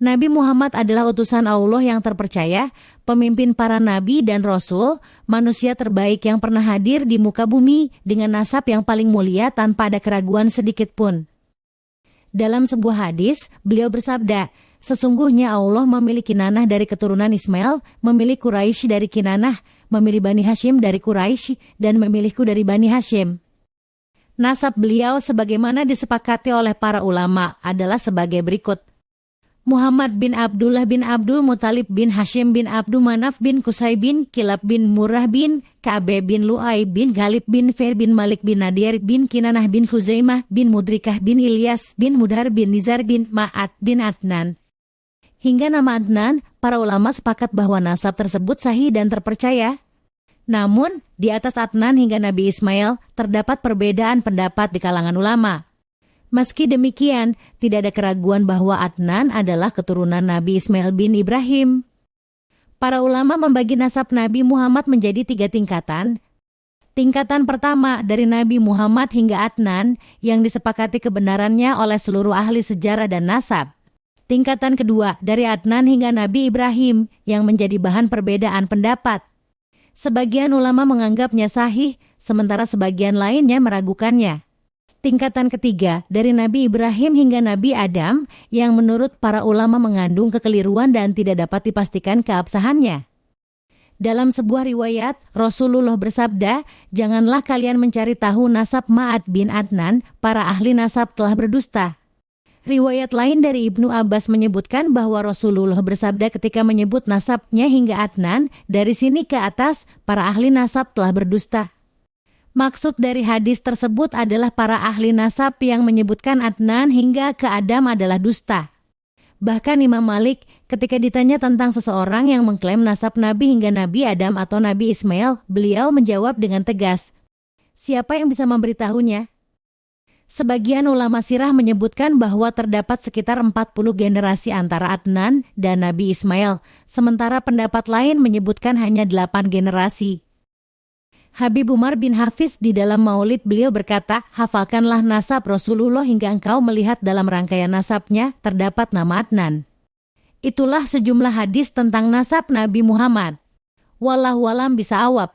Nabi Muhammad adalah utusan Allah yang terpercaya, pemimpin para nabi dan rasul, manusia terbaik yang pernah hadir di muka bumi dengan nasab yang paling mulia tanpa ada keraguan sedikit pun. Dalam sebuah hadis, beliau bersabda, sesungguhnya Allah memilih Kinanah dari keturunan Ismail, memilih Quraisy dari Kinanah, memilih Bani Hashim dari Quraisy, dan memilihku dari Bani Hashim. Nasab beliau sebagaimana disepakati oleh para ulama adalah sebagai berikut. Muhammad bin Abdullah bin Abdul Muthalib bin Hashim bin Abdul Manaf bin Qusay bin Kilab bin Murrah bin Ka'be bin Lu'ay bin Ghalib bin Fair bin Malik bin Nadir bin Kinanah bin Khuzaimah bin Mudrikah bin Ilyas bin Mudhar bin Nizar bin Ma'ad bin Adnan. Hingga nama Adnan, para ulama sepakat bahwa nasab tersebut sahih dan terpercaya. Namun, di atas Adnan hingga Nabi Ismail, terdapat perbedaan pendapat di kalangan ulama. Meski demikian, tidak ada keraguan bahwa Adnan adalah keturunan Nabi Ismail bin Ibrahim. Para ulama membagi nasab Nabi Muhammad menjadi 3 tingkatan. Tingkatan pertama dari Nabi Muhammad hingga Adnan yang disepakati kebenarannya oleh seluruh ahli sejarah dan nasab. Tingkatan kedua dari Adnan hingga Nabi Ibrahim yang menjadi bahan perbedaan pendapat. Sebagian ulama menganggapnya sahih, sementara sebagian lainnya meragukannya. Tingkatan ketiga dari Nabi Ibrahim hingga Nabi Adam yang menurut para ulama mengandung kekeliruan dan tidak dapat dipastikan keabsahannya. Dalam sebuah riwayat, Rasulullah bersabda, janganlah kalian mencari tahu nasab Ma'ad bin Adnan, para ahli nasab telah berdusta. Riwayat lain dari Ibnu Abbas menyebutkan bahwa Rasulullah bersabda ketika menyebut nasabnya hingga Adnan, dari sini ke atas, para ahli nasab telah berdusta. Maksud dari hadis tersebut adalah para ahli nasab yang menyebutkan Adnan hingga ke Adam adalah dusta. Bahkan Imam Malik ketika ditanya tentang seseorang yang mengklaim nasab Nabi hingga Nabi Adam atau Nabi Ismail, beliau menjawab dengan tegas, siapa yang bisa memberitahunya? Sebagian ulama sirah menyebutkan bahwa terdapat sekitar 40 generasi antara Adnan dan Nabi Ismail, sementara pendapat lain menyebutkan hanya 8 generasi. Habib Umar bin Hafiz di dalam maulid beliau berkata, hafalkanlah nasab Rasulullah hingga engkau melihat dalam rangkaian nasabnya terdapat nama Adnan. Itulah sejumlah hadis tentang nasab Nabi Muhammad. Wallahu a'lam bishawab.